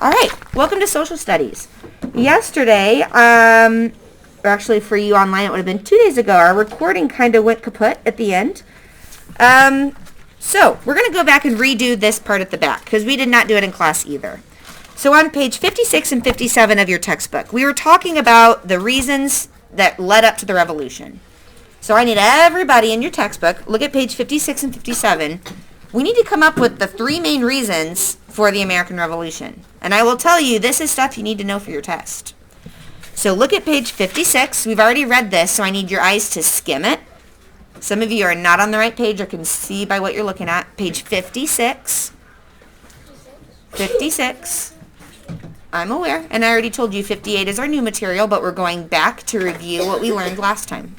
All right, welcome to Social Studies. Yesterday, or actually for you online, it would have been 2 days ago, our recording kind of went kaput at the end. So we're going to go back and redo this part at the back because we did not do it in class either. So on page 56 and 57 of your textbook, we were talking about the reasons that led up to the revolution. So I need everybody in your textbook, look at page 56 and 57. We need to come up with the 3 main reasons for the American Revolution. And I will tell you, this is stuff you need to know for your test. So look at page 56. We've already read this, so I need your eyes to skim it. Some of you are not on the right page or can see by what you're looking at. Page 56. 56. I'm aware, and I already told you 58 is our new material, but we're going back to review what we learned last time.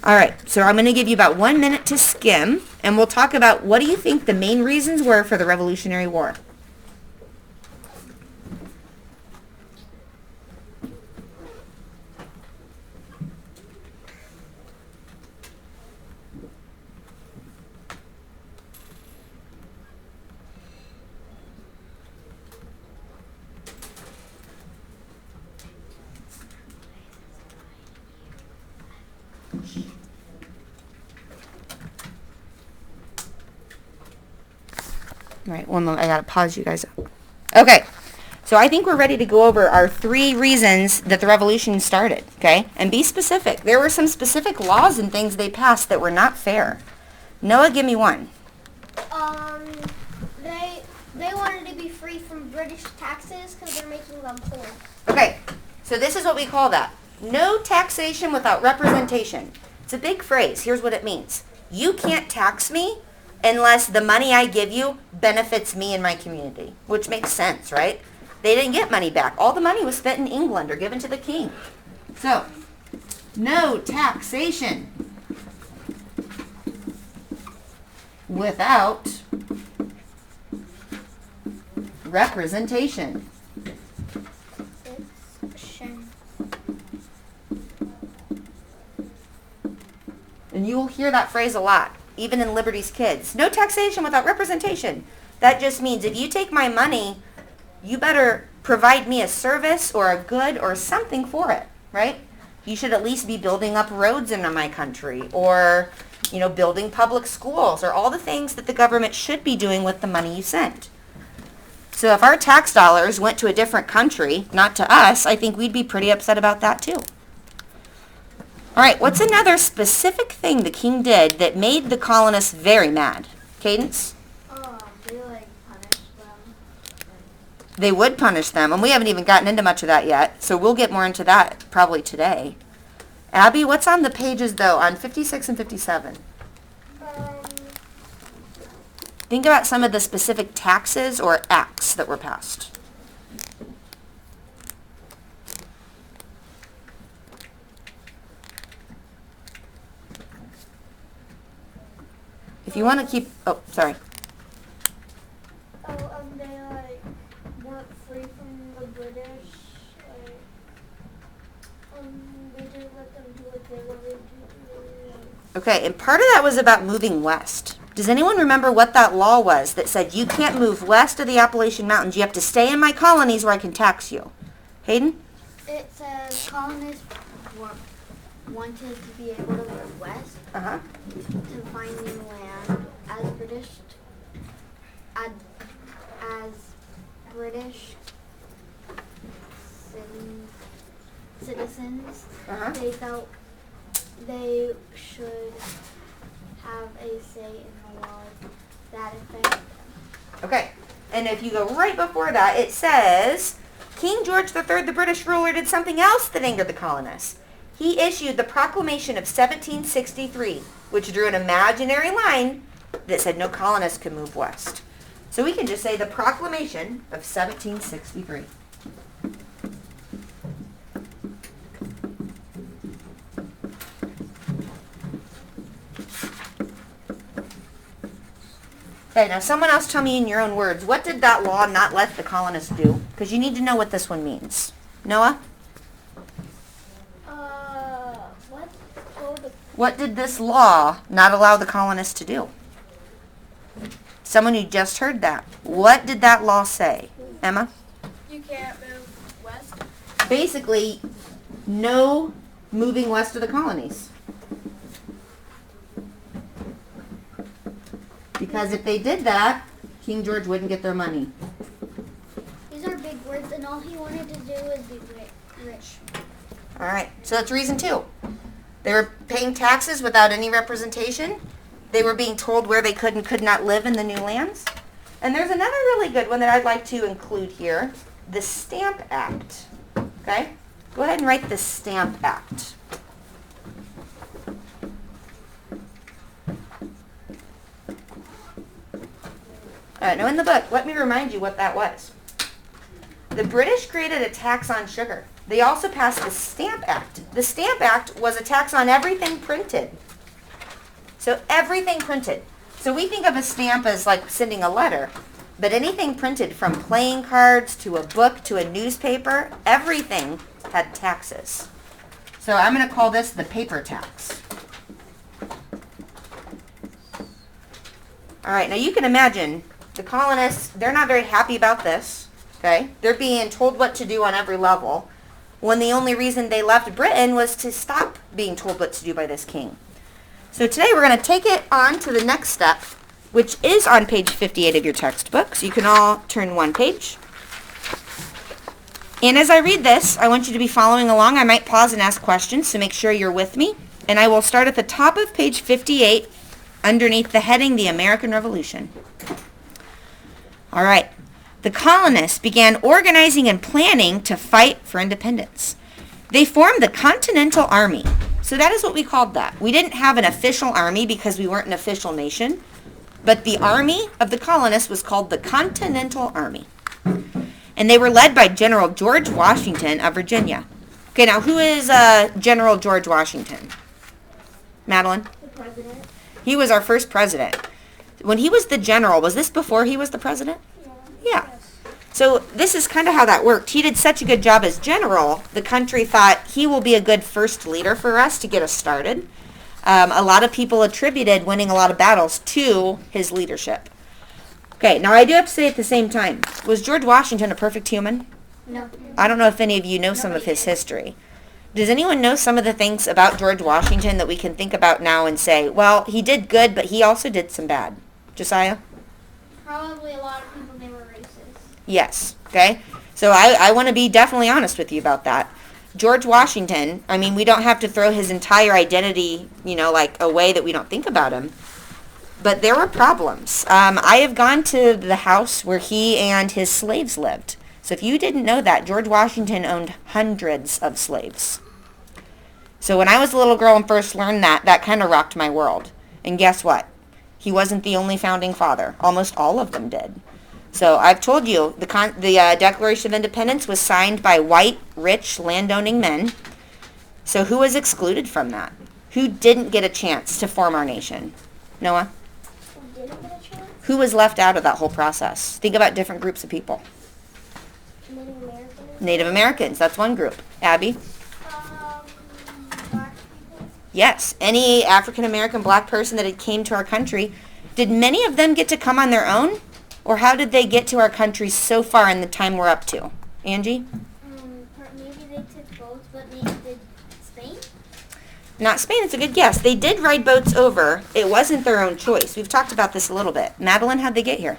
All right, so I'm going to give you about 1 minute to skim, and we'll talk about what do you think the main reasons were for the Revolutionary War. All right, one moment. I got to pause you guys up. Okay, so I think we're ready to go over our 3 reasons that the revolution started, okay? And be specific. There were some specific laws and things they passed that were not fair. Noah, give me one. They wanted to be free from British taxes because they're making them poor. Okay, so this is what we call that. No taxation without representation. It's a big phrase. Here's what it means. You can't tax me unless the money I give you benefits me and my community, which makes sense, right? They didn't get money back. All the money was spent in England or given to the king. So, no taxation without representation. And you will hear that phrase a lot, even in Liberty's Kids. No taxation without representation. That just means if you take my money, you better provide me a service or a good or something for it, right? You should at least be building up roads in my country or, building public schools or all the things that the government should be doing with the money you send. So if our tax dollars went to a different country, not to us, I think we'd be pretty upset about that too. All right, what's another specific thing the king did that made the colonists very mad? Cadence? They punished them. They would punish them, and we haven't even gotten into much of that yet, so we'll get more into that probably today. Abby, what's on the pages, though, on 56 and 57? Think about some of the specific taxes or acts that were passed. If you want to keep... Oh, sorry. They, weren't free from the British. They didn't let them do what they wanted to do. Okay, and part of that was about moving west. Does anyone remember what that law was that said you can't move west of the Appalachian Mountains? You have to stay in my colonies where I can tax you. Hayden? It says colonists wanted to be able to move west to find new land as British citizens. They felt they should have a say in the laws that affect them. Okay, and if you go right before that, it says King George III, the British ruler, did something else that angered the colonists. He issued the Proclamation of 1763, which drew an imaginary line that said no colonists could move west. So we can just say the Proclamation of 1763. Okay, now someone else tell me in your own words, what did that law not let the colonists do? Because you need to know what this one means. Noah? What did this law not allow the colonists to do? Someone who just heard that. What did that law say? Emma? You can't move west? Basically, no moving west of the colonies. Because if they did that, King George wouldn't get their money. These are big words, and all he wanted to do was be rich. All right, so that's reason 2. They were paying taxes without any representation. They were being told where they could and could not live in the new lands. And there's another really good one that I'd like to include here, the Stamp Act. Okay? Go ahead and write the Stamp Act. All right, now in the book, let me remind you what that was. The British created a tax on sugar. They also passed the Stamp Act. The Stamp Act was a tax on everything printed. So everything printed. So we think of a stamp as like sending a letter, but anything printed from playing cards to a book to a newspaper, everything had taxes. So I'm going to call this the paper tax. All right, now you can imagine the colonists, they're not very happy about this, okay? They're being told what to do on every level, when the only reason they left Britain was to stop being told what to do by this king. So today we're going to take it on to the next step, which is on page 58 of your textbook. So you can all turn one page. And as I read this, I want you to be following along. I might pause and ask questions, so make sure you're with me. And I will start at the top of page 58, underneath the heading, The American Revolution. All right. The colonists began organizing and planning to fight for independence. They formed the Continental Army. So that is what we called that. We didn't have an official army because we weren't an official nation, but the army of the colonists was called the Continental Army. And they were led by General George Washington of Virginia. Okay, now who is General George Washington? Madeline? The president. He was our first president. When he was the general, was this before he was the president? Yeah. So this is kind of how that worked. He did such a good job as general, the country thought he will be a good first leader for us to get us started. A lot of people attributed winning a lot of battles to his leadership. Okay, now I do have to say at the same time, was George Washington a perfect human? No. I don't know if any of you know some of his history. Does anyone know some of the things about George Washington that we can think about now and say, well, he did good, but he also did some bad? Josiah? Probably a lot of people, they were racist. Yes, okay? So I want to be definitely honest with you about that. George Washington, I mean, we don't have to throw his entire identity, like away that we don't think about him. But there were problems. I have gone to the house where he and his slaves lived. So if you didn't know that, George Washington owned hundreds of slaves. So when I was a little girl and first learned that, that kind of rocked my world. And guess what? He wasn't the only founding father. Almost all of them did. So I've told you, the Declaration of Independence was signed by white, rich, landowning men. So who was excluded from that? Who didn't get a chance to form our nation? Noah? Who didn't get a chance? Who was left out of that whole process? Think about different groups of people. Native Americans? Native Americans, that's one group. Abby? Black people? Yes, any African American black person that had came to our country, did many of them get to come on their own? Or how did they get to our country so far in the time we're up to? Angie? Maybe they took boats, but maybe did Spain? Not Spain, it's a good guess. They did ride boats over. It wasn't their own choice. We've talked about this a little bit. Madeline, how'd they get here?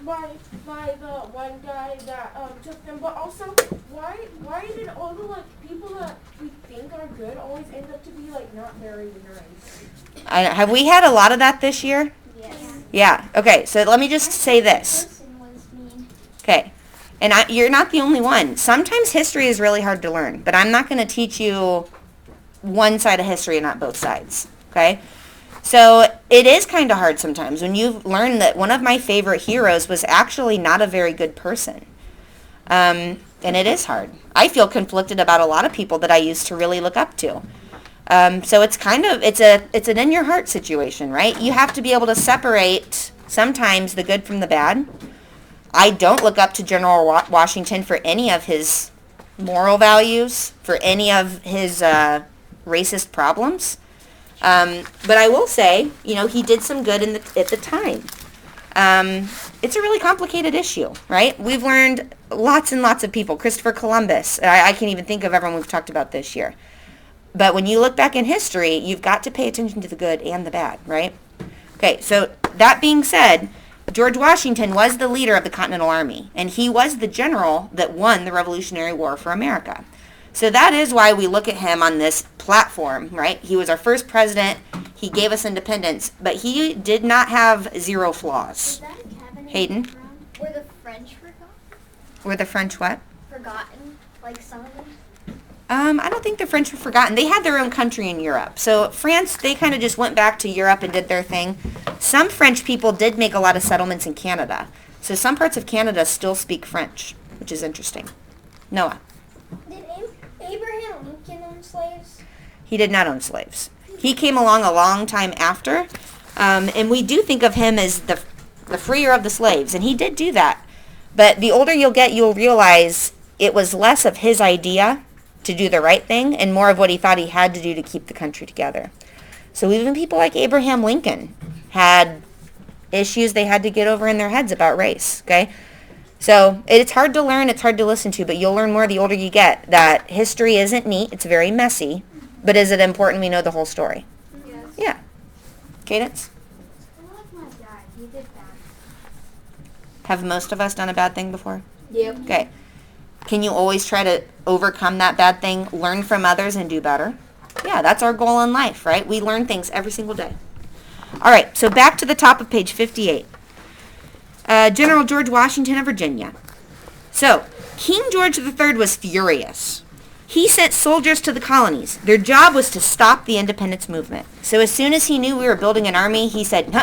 By the one guy that took them, but also why did all the people that we think are good always end up to be not very nice? Have we had a lot of that this year? Yes. Yeah. Okay, so let me just say this. Person was mean. Okay. And you're not the only one. Sometimes history is really hard to learn, but I'm not going to teach you one side of history and not both sides. Okay? So it is kind of hard sometimes when you learn that one of my favorite heroes was actually not a very good person. And it is hard. I feel conflicted about a lot of people that I used to really look up to. So it's it's an in your heart situation, right? You have to be able to separate sometimes the good from the bad. I don't look up to General Washington for any of his moral values, for any of his racist problems. But I will say, he did some good at the time. It's a really complicated issue, right? We've learned lots and lots of people. Christopher Columbus. I can't even think of everyone we've talked about this year. But when you look back in history, you've got to pay attention to the good and the bad, right? Okay, so that being said, George Washington was the leader of the Continental Army, and he was the general that won the Revolutionary War for America. So that is why we look at him on this platform, right? He was our first president. He gave us independence, but he did not have zero flaws. Is that a cabinet Hayden? background? Were the French forgotten? Were the French what? Forgotten? Like some of them? I don't think the French were forgotten. They had their own country in Europe. So France, they kind of just went back to Europe and did their thing. Some French people did make a lot of settlements in Canada. So some parts of Canada still speak French, which is interesting. Noah. Did Abraham Lincoln own slaves? He did not own slaves. He came along a long time after, and we do think of him as the freer of the slaves, and he did do that. But the older you'll get, you'll realize it was less of his idea to do the right thing and more of what he thought he had to do to keep the country together. So even people like Abraham Lincoln had issues they had to get over in their heads about race, okay? So it's hard to learn, it's hard to listen to, but you'll learn more the older you get that history isn't neat, it's very messy, but is it important we know the whole story? Yes. Yeah. Cadence? I like my dad. He did that. Have most of us done a bad thing before? Yep. Okay. Can you always try to overcome that bad thing, learn from others, and do better? Yeah, that's our goal in life, right? We learn things every single day. All right, so back to the top of page 58. General George Washington of Virginia. So, King George III was furious. He sent soldiers to the colonies. Their job was to stop the independence movement. So as soon as he knew we were building an army, he said,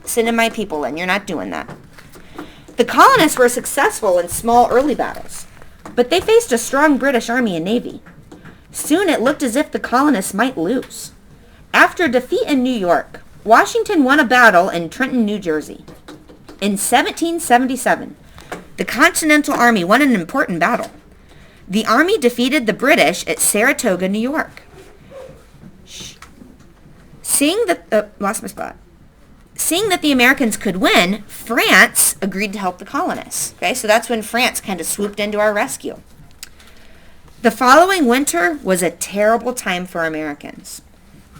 sending my people in. You're not doing that. The colonists were successful in small early battles, but they faced a strong British army and navy. Soon it looked as if the colonists might lose. After a defeat in New York, Washington won a battle in Trenton, New Jersey. In 1777, the Continental Army won an important battle. The Army defeated the British at Saratoga, New York. Seeing that the Americans could win, France agreed to help the colonists. Okay, so that's when France kind of swooped into our rescue. The following winter was a terrible time for Americans.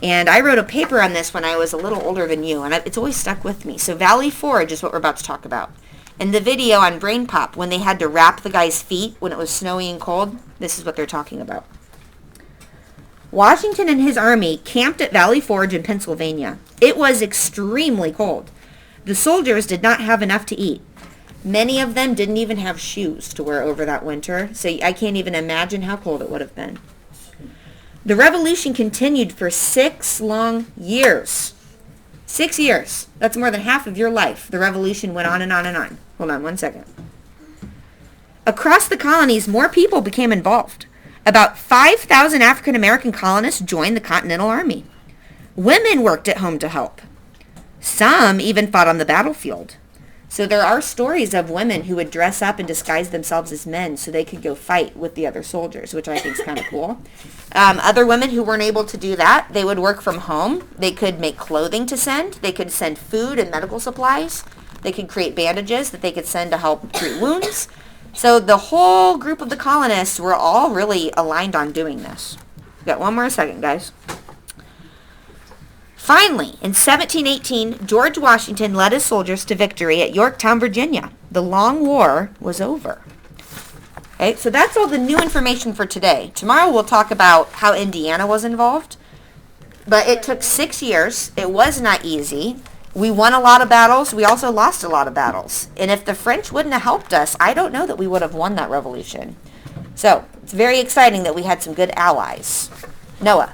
And I wrote a paper on this when I was a little older than you, and it's always stuck with me. So Valley Forge is what we're about to talk about. In the video on Brain Pop, when they had to wrap the guy's feet when it was snowy and cold, this is what they're talking about. Washington and his army camped at Valley Forge in Pennsylvania. It was extremely cold. The soldiers did not have enough to eat. Many of them didn't even have shoes to wear over that winter, so I can't even imagine how cold it would have been. The revolution continued for 6 long years. 6 years. That's more than half of your life. The revolution went on and on and on. Hold on one second. Across the colonies, more people became involved. About 5,000 African American colonists joined the Continental Army. Women worked at home to help. Some even fought on the battlefield. So there are stories of women who would dress up and disguise themselves as men so they could go fight with the other soldiers, which I think is kind of cool. Other women who weren't able to do that, they would work from home. They could make clothing to send. They could send food and medical supplies. They could create bandages that they could send to help treat wounds. So the whole group of the colonists were all really aligned on doing this. Got one more second, guys. Finally, in 1718, George Washington led his soldiers to victory at Yorktown, Virginia. The long war was over. Okay, so that's all the new information for today. Tomorrow we'll talk about how Indiana was involved. But it took 6 years. It was not easy. We won a lot of battles. We also lost a lot of battles. And if the French wouldn't have helped us, I don't know that we would have won that revolution. So it's very exciting that we had some good allies. Noah.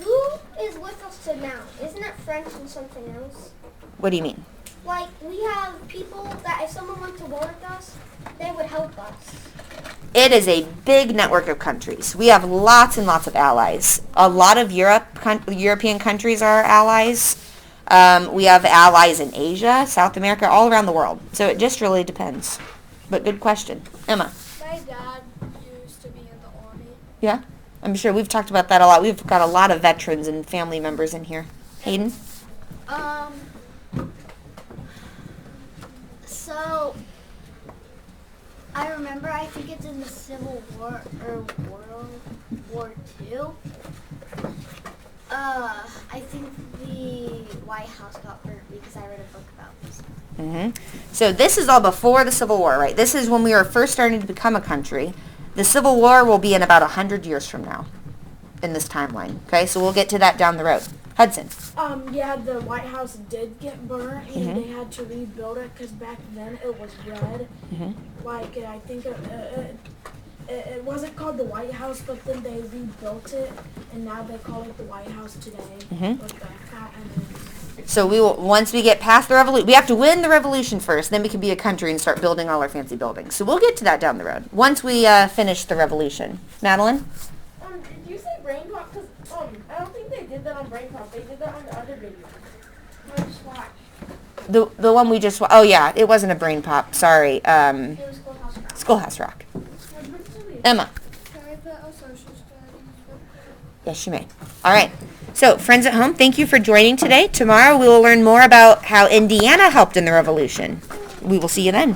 Who is with us now? Isn't it French and something else? What do you mean? Like, we have people that if someone went to war with us, they would help us. It is a big network of countries. We have lots and lots of allies. A lot of European countries are our allies. We have allies in Asia, South America, all around the world. So it just really depends. But good question. Emma. My dad used to be in the army. Yeah? I'm sure we've talked about that a lot. We've got a lot of veterans and family members in here. Hayden? Well, I remember, I think it's in the Civil War or World War II. I think the White House got burnt because I read a book about this. So this is all before the Civil War, right? This is when we were first starting to become a country. The Civil War will be in about 100 years from now in this timeline. Okay, so we'll get to that down the road. Hudson. Yeah, the White House did get burnt, and they had to rebuild it because back then it was red. Like, I think it wasn't called the White House, but then they rebuilt it, and now they call it the White House today. With the fat and So we will, once we get past the revolution, we have to win the revolution first, then we can be a country and start building all our fancy buildings. So we'll get to that down the road once we finish the revolution. Madeline? Did you say brain pop? Because I don't think they did that on brain pop. They did that on the other video. I just watched. The one we just, oh yeah, it wasn't a brain pop, sorry. It was Schoolhouse Rock. Schoolhouse Rock. Emma. Can I put a social studies book? Yes, you may. All right. So, friends at home, thank you for joining today. Tomorrow we will learn more about how Indiana helped in the revolution. We will see you then.